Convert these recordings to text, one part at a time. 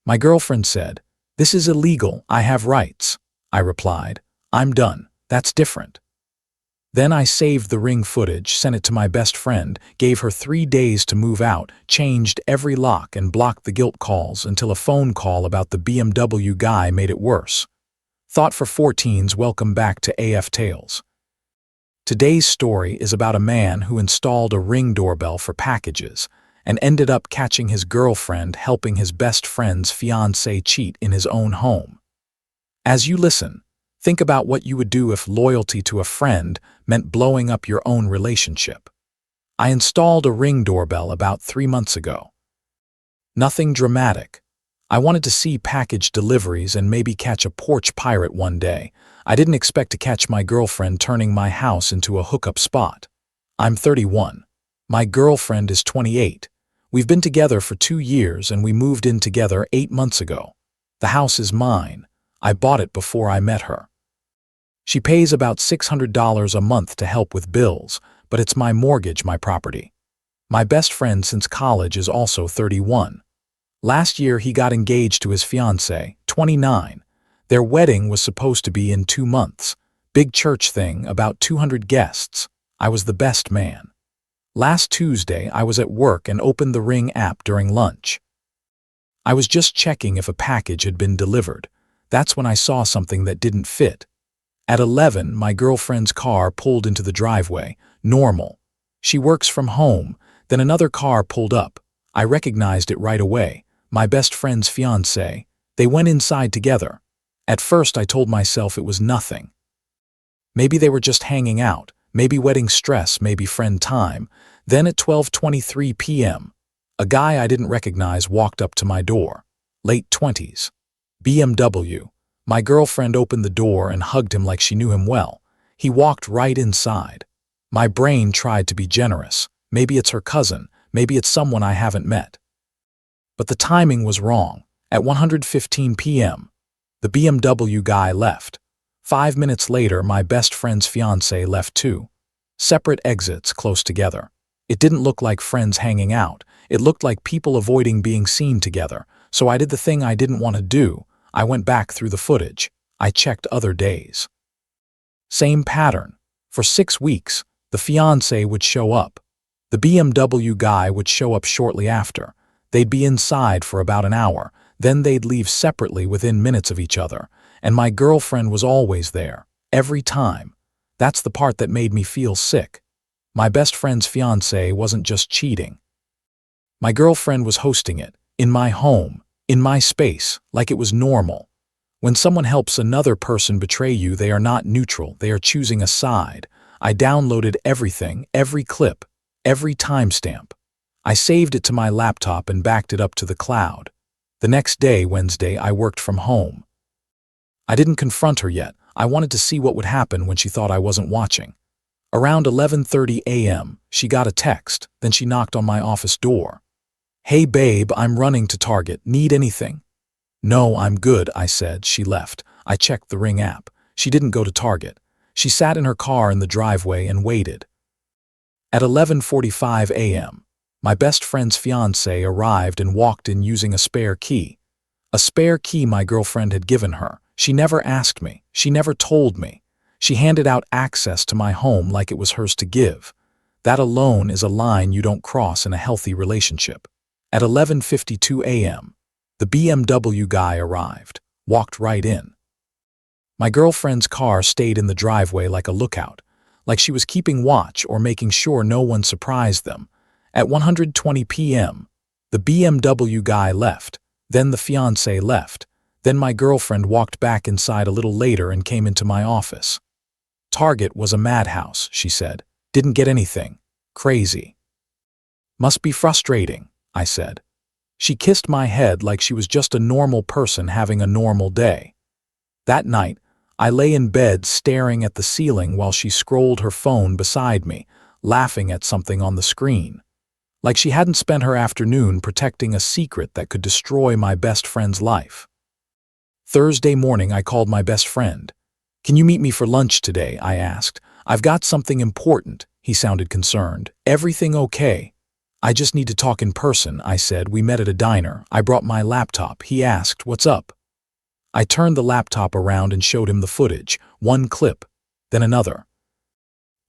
My girlfriend said, "This is illegal, I have rights." I replied, "I'm done, that's different." Then I saved the ring footage, sent it to my best friend, gave her 3 days to move out, changed every lock and blocked the guilt calls until a phone call about the BMW guy made it worse. Thought for 14s, welcome back to AF Tales. Today's story is about a man who installed a Ring doorbell for packages and ended up catching his girlfriend helping his best friend's fiancée cheat in his own home. As you listen, think about what you would do if loyalty to a friend meant blowing up your own relationship. I installed a Ring doorbell about 3 months ago. Nothing dramatic. I wanted to see package deliveries and maybe catch a porch pirate one day. I didn't expect to catch my girlfriend turning my house into a hookup spot. I'm 31. My girlfriend is 28. We've been together for 2 years and we moved in together 8 months ago. The house is mine. I bought it before I met her. She pays about $600 a month to help with bills, but it's my mortgage, my property. My best friend since college is also 31. Last year he got engaged to his fiancée, 29. Their wedding was supposed to be in 2 months. Big church thing, about 200 guests. I was the best man. Last Tuesday I was at work and opened the Ring app during lunch. I was just checking if a package had been delivered. That's when I saw something that didn't fit. At 11, my girlfriend's car pulled into the driveway. Normal. She works from home. Then another car pulled up. I recognized it right away. My best friend's fiancé. They went inside together. At first I told myself it was nothing. Maybe they were just hanging out, maybe wedding stress, maybe friend time. Then at 12:23 p.m., a guy I didn't recognize walked up to my door. Late 20s. BMW. My girlfriend opened the door and hugged him like she knew him well. He walked right inside. My brain tried to be generous. Maybe it's her cousin, maybe it's someone I haven't met. But the timing was wrong. At 1:15 p.m., the BMW guy left. 5 minutes later, my best friend's fiancé left too. Separate exits close together. It didn't look like friends hanging out. It looked like people avoiding being seen together. So I did the thing I didn't want to do. I went back through the footage. I checked other days. Same pattern. For 6 weeks, the fiancé would show up. The BMW guy would show up shortly after. They'd be inside for about an hour. Then they'd leave separately within minutes of each other. And my girlfriend was always there. Every time. That's the part that made me feel sick. My best friend's fiancé wasn't just cheating. My girlfriend was hosting it. In my home. In my space. Like it was normal. When someone helps another person betray you, they are not neutral. They are choosing a side. I downloaded everything, every clip, every timestamp. I saved it to my laptop and backed it up to the cloud. The next day, Wednesday, I worked from home. I didn't confront her yet. I wanted to see what would happen when she thought I wasn't watching. Around 11:30 a.m., she got a text. Then she knocked on my office door. "Hey babe, I'm running to Target. Need anything?" "No, I'm good," I said. She left. I checked the Ring app. She didn't go to Target. She sat in her car in the driveway and waited. At 11:45 a.m., my best friend's fiancé arrived and walked in using a spare key. A spare key my girlfriend had given her. She never asked me. She never told me. She handed out access to my home like it was hers to give. That alone is a line you don't cross in a healthy relationship. At 11:52 a.m., the BMW guy arrived, walked right in. My girlfriend's car stayed in the driveway like a lookout, like she was keeping watch or making sure no one surprised them. At 1:20 p.m., the BMW guy left, then the fiancé left, then my girlfriend walked back inside a little later and came into my office. "Target was a madhouse," she said. "Didn't get anything. Crazy." "Must be frustrating," I said. She kissed my head like she was just a normal person having a normal day. That night, I lay in bed staring at the ceiling while she scrolled her phone beside me, laughing at something on the screen. Like she hadn't spent her afternoon protecting a secret that could destroy my best friend's life. Thursday morning, I called my best friend. "Can you meet me for lunch today?" I asked. "I've got something important." He sounded concerned. "Everything okay?" I just need to talk in person, I said. We met at a diner. I brought my laptop. He asked, "What's up?" I turned the laptop around and showed him the footage, one clip, then another.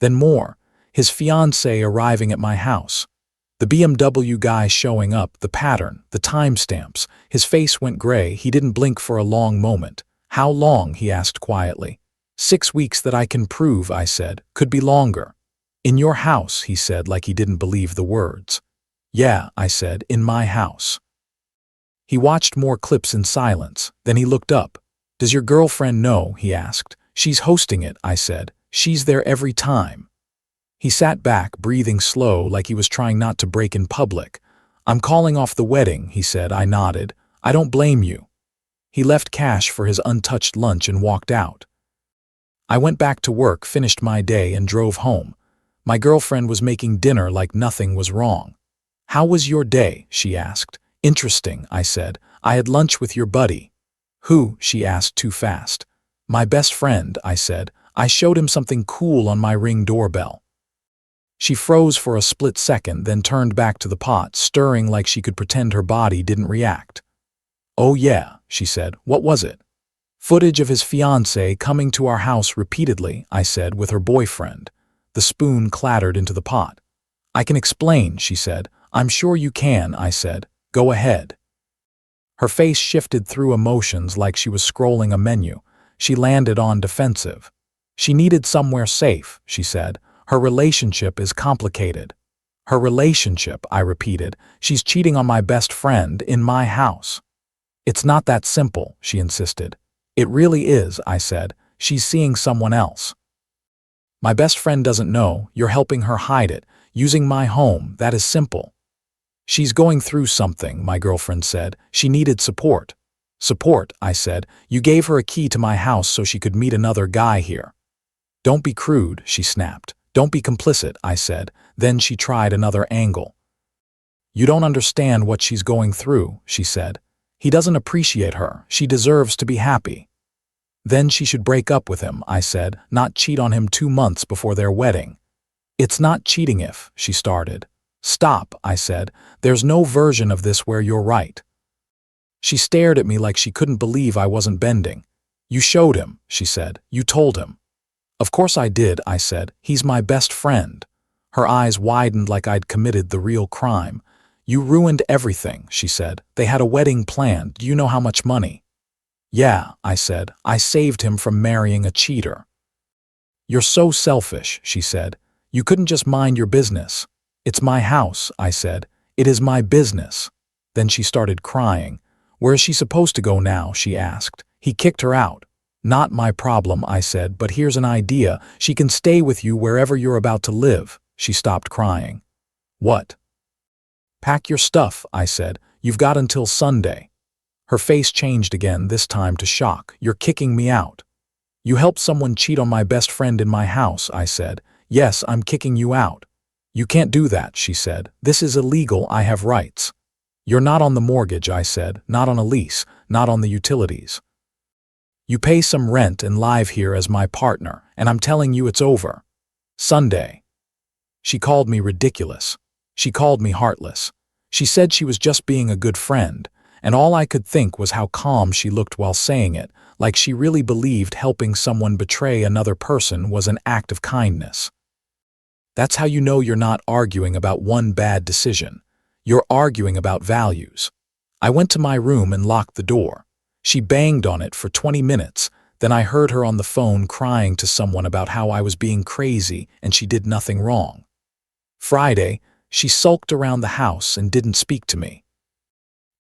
Then more, his fiancée arriving at my house. The BMW guy showing up, the pattern, the timestamps. His face went gray. He didn't blink for a long moment. "How long?" he asked quietly. 6 weeks that I can prove, I said. "Could be longer." "In your house," he said like he didn't believe the words. "Yeah," I said, "in my house." He watched more clips in silence. Then he looked up. "Does your girlfriend know?" he asked. "She's hosting it," I said. "She's there every time." He sat back, breathing slow, like he was trying not to break in public. "I'm calling off the wedding," he said. I nodded. "I don't blame you." He left cash for his untouched lunch and walked out. I went back to work, finished my day, and drove home. My girlfriend was making dinner like nothing was wrong. "How was your day?" she asked. "Interesting," I said. "I had lunch with your buddy." "Who?" she asked too fast. "My best friend," I said. "I showed him something cool on my Ring doorbell." She froze for a split second, then turned back to the pot, stirring like she could pretend her body didn't react. "Oh yeah," she said. "What was it?" "Footage of his fiancée coming to our house repeatedly," I said, "with her boyfriend." The spoon clattered into the pot. "I can explain," she said. "I'm sure you can," I said. "Go ahead." Her face shifted through emotions like she was scrolling a menu. She landed on defensive. "She needed somewhere safe," she said. "Her relationship is complicated." "Her relationship," I repeated. "She's cheating on my best friend in my house." "It's not that simple," she insisted. "It really is," I said. "She's seeing someone else." "My best friend doesn't know. You're helping her hide it. Using my home, that is simple." "She's going through something," my girlfriend said. "She needed support." "Support," I said. "You gave her a key to my house so she could meet another guy here." "Don't be crude," she snapped. "Don't be complicit," I said. Then she tried another angle. "You don't understand what she's going through," she said. "He doesn't appreciate her. She deserves to be happy." "Then she should break up with him," I said, "not cheat on him 2 months before their wedding." "It's not cheating if," she started. "Stop," I said. "There's no version of this where you're right." She stared at me like she couldn't believe I wasn't bending. "You showed him," she said. "You told him." "Of course I did," I said. "He's my best friend." Her eyes widened like I'd committed the real crime. "You ruined everything," she said. "They had a wedding planned. Do you know how much money?" "Yeah," I said. "I saved him from marrying a cheater." "You're so selfish," she said. "You couldn't just mind your business." "It's my house," I said. "It is my business." Then she started crying. "Where is she supposed to go now?" she asked. "He kicked her out." "Not my problem," I said, "but here's an idea. She can stay with you wherever you're about to live." She stopped crying. "What?" "Pack your stuff," I said. "You've got until Sunday." Her face changed again, this time to shock. "You're kicking me out." "You helped someone cheat on my best friend in my house," I said. "Yes, I'm kicking you out." "You can't do that," she said. "This is illegal. I have rights." "You're not on the mortgage," I said. "Not on a lease. Not on the utilities. You pay some rent and live here as my partner, and I'm telling you it's over. Sunday." She called me ridiculous. She called me heartless. She said she was just being a good friend, and all I could think was how calm she looked while saying it, like she really believed helping someone betray another person was an act of kindness. That's how you know you're not arguing about one bad decision. You're arguing about values. I went to my room and locked the door. She banged on it for 20 minutes, then I heard her on the phone crying to someone about how I was being crazy and she did nothing wrong. Friday, she sulked around the house and didn't speak to me.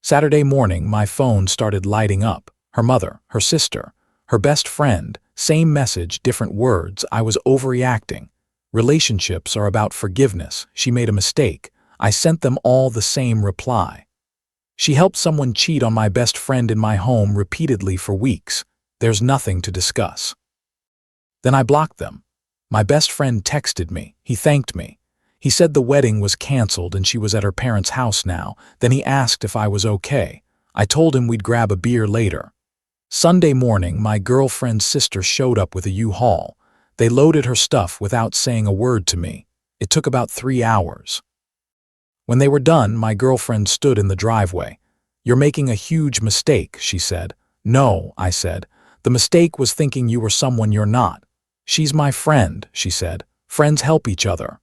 Saturday morning, my phone started lighting up. Her mother, her sister, her best friend, same message, different words. I was overreacting. Relationships are about forgiveness. She made a mistake. I sent them all the same reply. She helped someone cheat on my best friend in my home repeatedly for weeks. There's nothing to discuss. Then I blocked them. My best friend texted me. He thanked me. He said the wedding was canceled and she was at her parents' house now. Then he asked if I was okay. I told him we'd grab a beer later. Sunday morning, my girlfriend's sister showed up with a U-Haul. They loaded her stuff without saying a word to me. It took about 3 hours. When they were done, my girlfriend stood in the driveway. "You're making a huge mistake," she said. "No," I said. "The mistake was thinking you were someone you're not." "She's my friend," she said. "Friends help each other."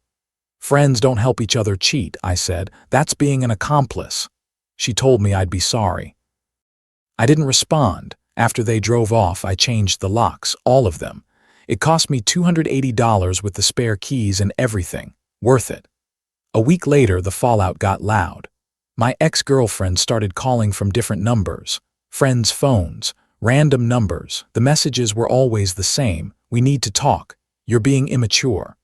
"Friends don't help each other cheat," I said. "That's being an accomplice." She told me I'd be sorry. I didn't respond. After they drove off, I changed the locks, all of them. It cost me $280 with the spare keys and everything. Worth it. A week later, the fallout got loud. My ex-girlfriend started calling from different numbers, friends' phones, random numbers. The messages were always the same. "We need to talk. You're being immature."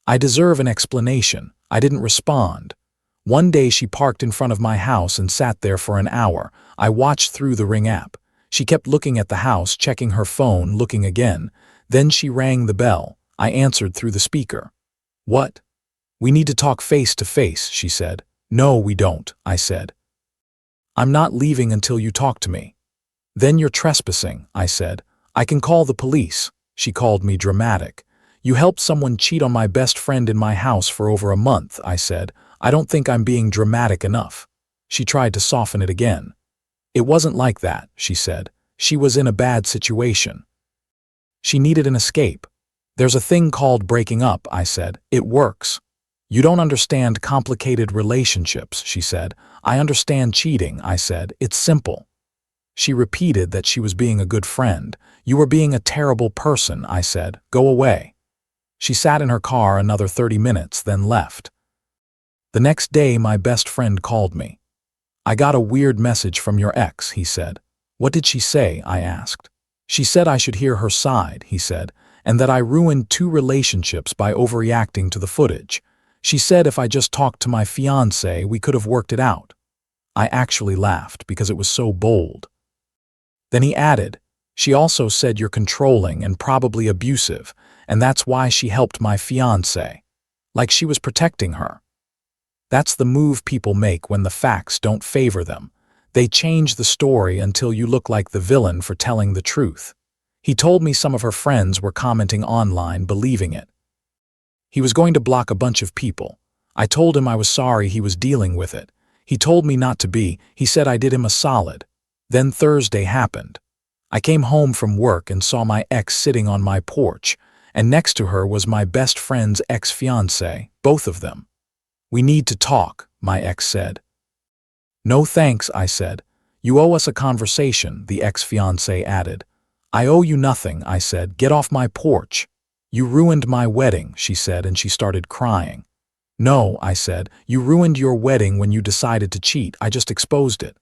I deserve an explanation. I didn't respond. One day she parked in front of my house and sat there for an hour. I watched through the Ring app. She kept looking at the house, checking her phone, looking again. Then she rang the bell. I answered through the speaker. "What?" "We need to talk face to face," she said. "No, we don't," I said. "I'm not leaving until you talk to me." "Then you're trespassing," I said. "I can call the police." She called me dramatic. "You helped someone cheat on my best friend in my house for over a month," I said. "I don't think I'm being dramatic enough." She tried to soften it again. "It wasn't like that," she said. "She was in a bad situation. She needed an escape." "There's a thing called breaking up," I said. "It works." "You don't understand complicated relationships," she said. "I understand cheating," I said. "It's simple." She repeated that she was being a good friend. "You were being a terrible person," I said. "Go away." She sat in her car another 30 minutes, then left. The next day, my best friend called me. "I got a weird message from your ex," he said. "What did she say?" I asked. "She said I should hear her side," he said, "and that I ruined 2 relationships by overreacting to the footage. She said if I just talked to my fiancé, we could have worked it out." I actually laughed because it was so bold. Then he added, "She also said you're controlling and probably abusive, and that's why she helped my fiancé. Like she was protecting her." That's the move people make when the facts don't favor them. They change the story until you look like the villain for telling the truth. He told me some of her friends were commenting online, believing it. He was going to block a bunch of people. I told him I was sorry he was dealing with it. He told me not to be. He said I did him a solid. Then Thursday happened. I came home from work and saw my ex sitting on my porch, and next to her was my best friend's ex-fiancé, both of them. "We need to talk," my ex said. "No thanks," I said. "You owe us a conversation," the ex-fiancé added. "I owe you nothing," I said. "Get off my porch." "You ruined my wedding," she said, and she started crying. "No," I said. "You ruined your wedding when you decided to cheat. I just exposed it."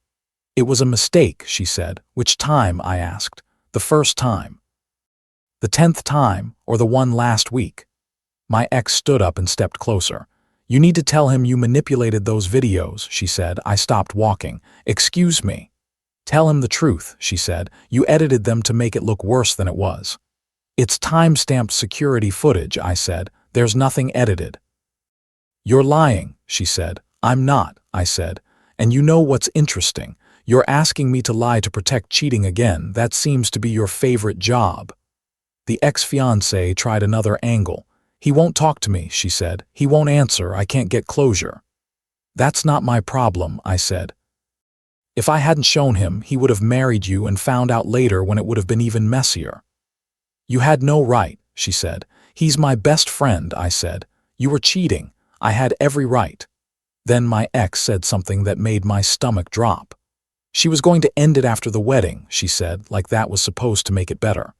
"It was a mistake," she said. "Which time?" I asked. "The first time." "The 10th time, or the one last week?" My ex stood up and stepped closer. "You need to tell him you manipulated those videos," she said. I stopped walking. "Excuse me." "Tell him the truth," she said. "You edited them to make it look worse than it was." "It's time-stamped security footage," I said. "There's nothing edited." "You're lying," she said. "I'm not," I said. "And you know what's interesting? You're asking me to lie to protect cheating again. That seems to be your favorite job." The ex-fiancé tried another angle. "He won't talk to me," she said. "He won't answer. I can't get closure." "That's not my problem," I said. "If I hadn't shown him, he would have married you and found out later when it would have been even messier." "You had no right," she said. "He's my best friend," I said. "You were cheating. I had every right." Then my ex said something that made my stomach drop. "She was going to end it after the wedding," she said, like that was supposed to make it better.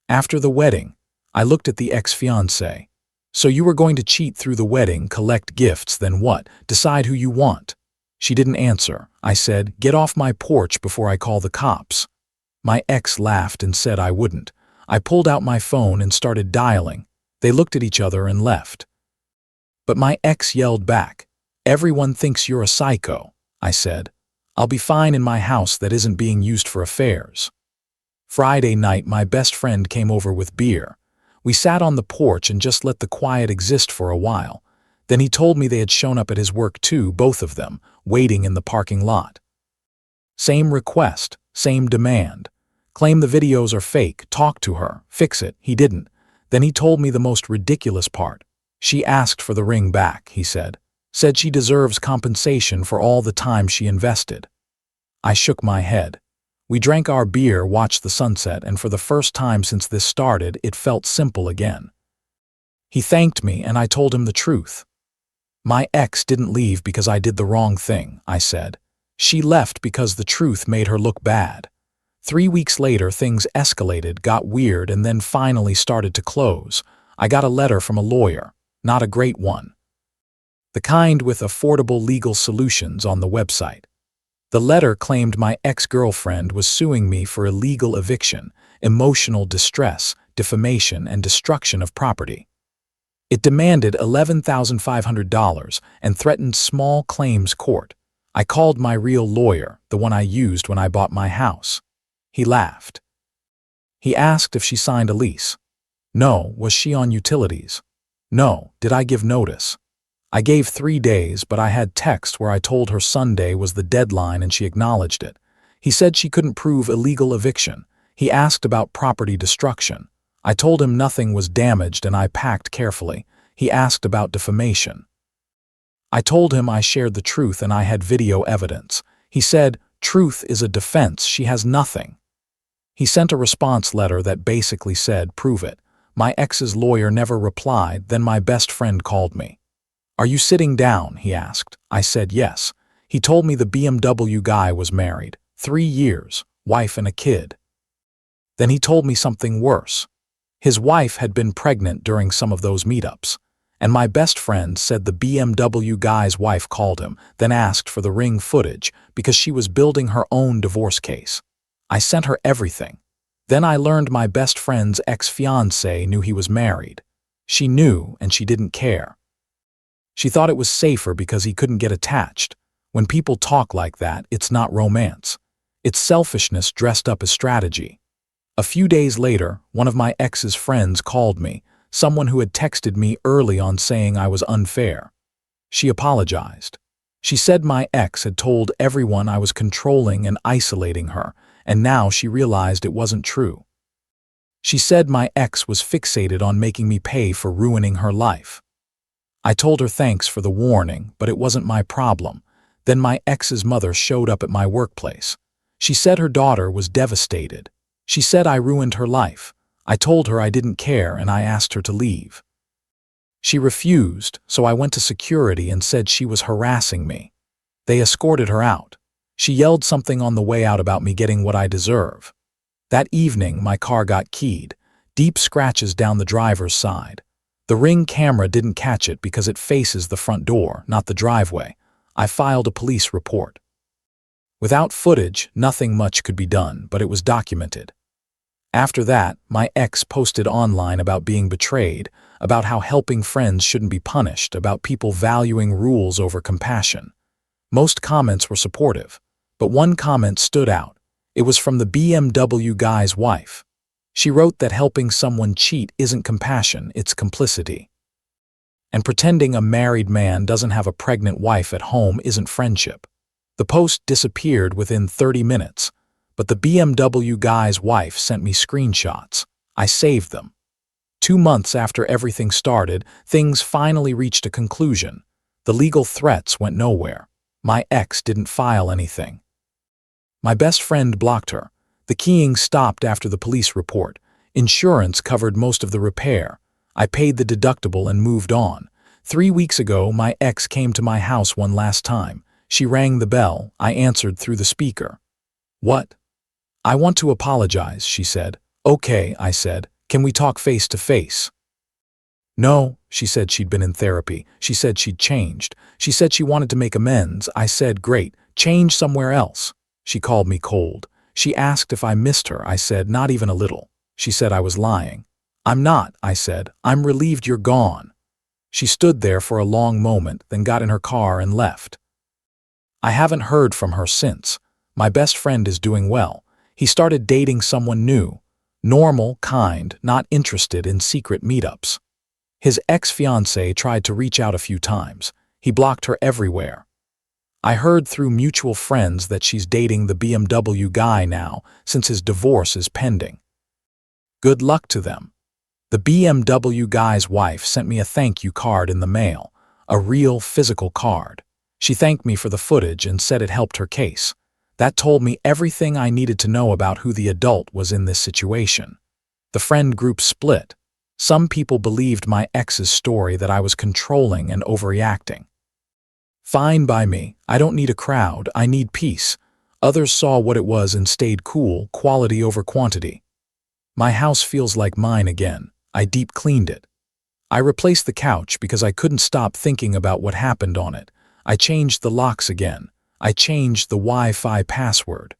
"After the wedding?" I looked at the ex-fiancé. "So you were going to cheat through the wedding, collect gifts, then what? Decide who you want?" She didn't answer. I said, "Get off my porch before I call the cops." My ex laughed and said I wouldn't. I pulled out my phone and started dialing. They looked at each other and left. But my ex yelled back, "Everyone thinks you're a psycho," I said. "I'll be fine in my house that isn't being used for affairs." Friday night, my best friend came over with beer. We sat on the porch and just let the quiet exist for a while. Then he told me they had shown up at his work too, both of them, waiting in the parking lot. Same request, same demand. Claim the videos are fake, talk to her, fix it. He didn't. Then he told me the most ridiculous part. "She asked for the ring back," he said. Said she deserves compensation for all the time she invested. I shook my head. We drank our beer, watched the sunset, and for the first time since this started, it felt simple again. He thanked me, and I told him the truth. My ex didn't leave because I did the wrong thing, I said. She left because the truth made her look bad. 3 weeks later, things escalated, got weird, and then finally started to close. I got a letter from a lawyer, not a great one. The kind with affordable legal solutions on the website. The letter claimed my ex-girlfriend was suing me for illegal eviction, emotional distress, defamation, and destruction of property. It demanded $11,500 and threatened small claims court. I called my real lawyer, the one I used when I bought my house. He laughed. He asked if she signed a lease. No. Was she on utilities? No. Did I give notice? I gave 3 days, but I had text where I told her Sunday was the deadline and she acknowledged it. He said she couldn't prove illegal eviction. He asked about property destruction. I told him nothing was damaged and I packed carefully. He asked about defamation. I told him I shared the truth and I had video evidence. He said, truth is a defense, she has nothing. He sent a response letter that basically said, prove it. My ex's lawyer never replied, then my best friend called me. Are you sitting down? He asked. I said yes. He told me the BMW guy was married, 3 years, wife and a kid. Then he told me something worse. His wife had been pregnant during some of those meetups, and my best friend said the BMW guy's wife called him, then asked for the ring footage because she was building her own divorce case. I sent her everything. Then I learned my best friend's ex-fiancée knew he was married. She knew and she didn't care. She thought it was safer because he couldn't get attached. When people talk like that, it's not romance. It's selfishness dressed up as strategy. A few days later, one of my ex's friends called me, someone who had texted me early on saying I was unfair. She apologized. She said my ex had told everyone I was controlling and isolating her, and now she realized it wasn't true. She said my ex was fixated on making me pay for ruining her life. I told her thanks for the warning, but it wasn't my problem. Then my ex's mother showed up at my workplace. She said her daughter was devastated. She said I ruined her life. I told her I didn't care and I asked her to leave. She refused, so I went to security and said she was harassing me. They escorted her out. She yelled something on the way out about me getting what I deserve. That evening, my car got keyed, deep scratches down the driver's side. The Ring camera didn't catch it because it faces the front door, not the driveway. I filed a police report. Without footage, nothing much could be done, but it was documented. After that, my ex posted online about being betrayed, about how helping friends shouldn't be punished, about people valuing rules over compassion. Most comments were supportive, but one comment stood out. It was from the BMW guy's wife. She wrote that helping someone cheat isn't compassion, it's complicity. And pretending a married man doesn't have a pregnant wife at home isn't friendship. The post disappeared within 30 minutes, but the BMW guy's wife sent me screenshots. I saved them. 2 months after everything started, things finally reached a conclusion. The legal threats went nowhere. My ex didn't file anything. My best friend blocked her. The keying stopped after the police report. Insurance covered most of the repair. I paid the deductible and moved on. 3 weeks ago, my ex came to my house one last time. She rang the bell. I answered through the speaker. What? I want to apologize, she said. Okay, I said. Can we talk face to face? No, she said she'd been in therapy. She said she'd changed. She said she wanted to make amends. I said, great, change somewhere else. She called me cold. She asked if I missed her. I said, not even a little. She said I was lying. I'm not, I said. I'm relieved you're gone. She stood there for a long moment, then got in her car and left. I haven't heard from her since. My best friend is doing well. He started dating someone new. Normal, kind, not interested in secret meetups. His ex-fiancée tried to reach out a few times. He blocked her everywhere. I heard through mutual friends that she's dating the BMW guy now, since his divorce is pending. Good luck to them. The BMW guy's wife sent me a thank you card in the mail, a real physical card. She thanked me for the footage and said it helped her case. That told me everything I needed to know about who the adult was in this situation. The friend group split. Some people believed my ex's story that I was controlling and overreacting. Fine by me, I don't need a crowd, I need peace. Others saw what it was and stayed cool, quality over quantity. My house feels like mine again. I deep cleaned it. I replaced the couch because I couldn't stop thinking about what happened on it. I changed the locks again. I changed the Wi-Fi password.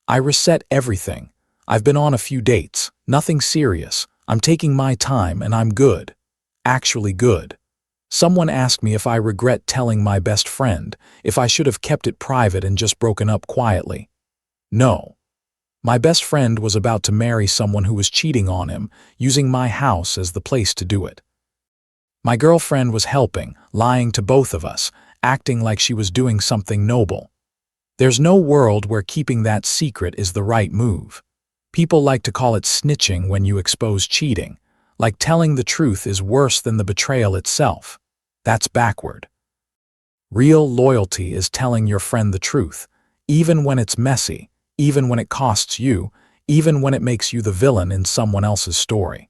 I reset everything. I've been on a few dates, nothing serious. I'm taking my time and I'm good. Actually good. Someone asked me if I regret telling my best friend, if I should have kept it private and just broken up quietly. No. My best friend was about to marry someone who was cheating on him, using my house as the place to do it. My girlfriend was helping, lying to both of us, acting like she was doing something noble. There's no world where keeping that secret is the right move. People like to call it snitching when you expose cheating, like telling the truth is worse than the betrayal itself. That's backward. Real loyalty is telling your friend the truth, even when it's messy, even when it costs you, even when it makes you the villain in someone else's story.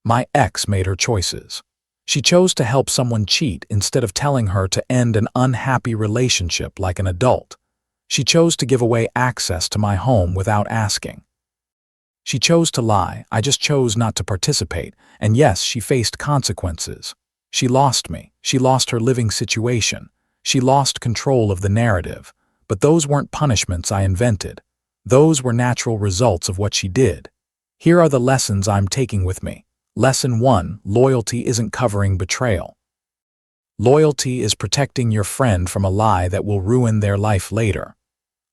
My ex made her choices. She chose to help someone cheat instead of telling her to end an unhappy relationship like an adult. She chose to give away access to my home without asking. She chose to lie, I just chose not to participate, and yes, she faced consequences. She lost me, she lost her living situation, she lost control of the narrative, but those weren't punishments I invented. Those were natural results of what she did. Here are the lessons I'm taking with me. Lesson 1, loyalty isn't covering betrayal. Loyalty is protecting your friend from a lie that will ruin their life later.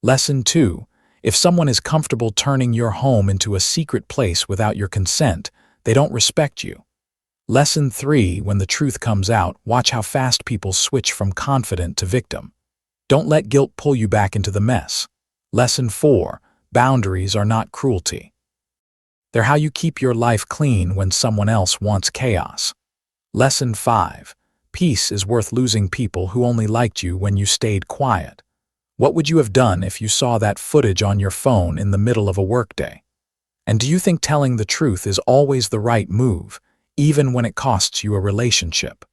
Lesson 2, if someone is comfortable turning your home into a secret place without your consent, they don't respect you. Lesson 3, when the truth comes out, watch how fast people switch from confident to victim. Don't let guilt pull you back into the mess. Lesson 4, boundaries are not cruelty. They're how you keep your life clean when someone else wants chaos. Lesson 5, peace is worth losing people who only liked you when you stayed quiet. What would you have done if you saw that footage on your phone in the middle of a workday? And do you think telling the truth is always the right move, even when it costs you a relationship?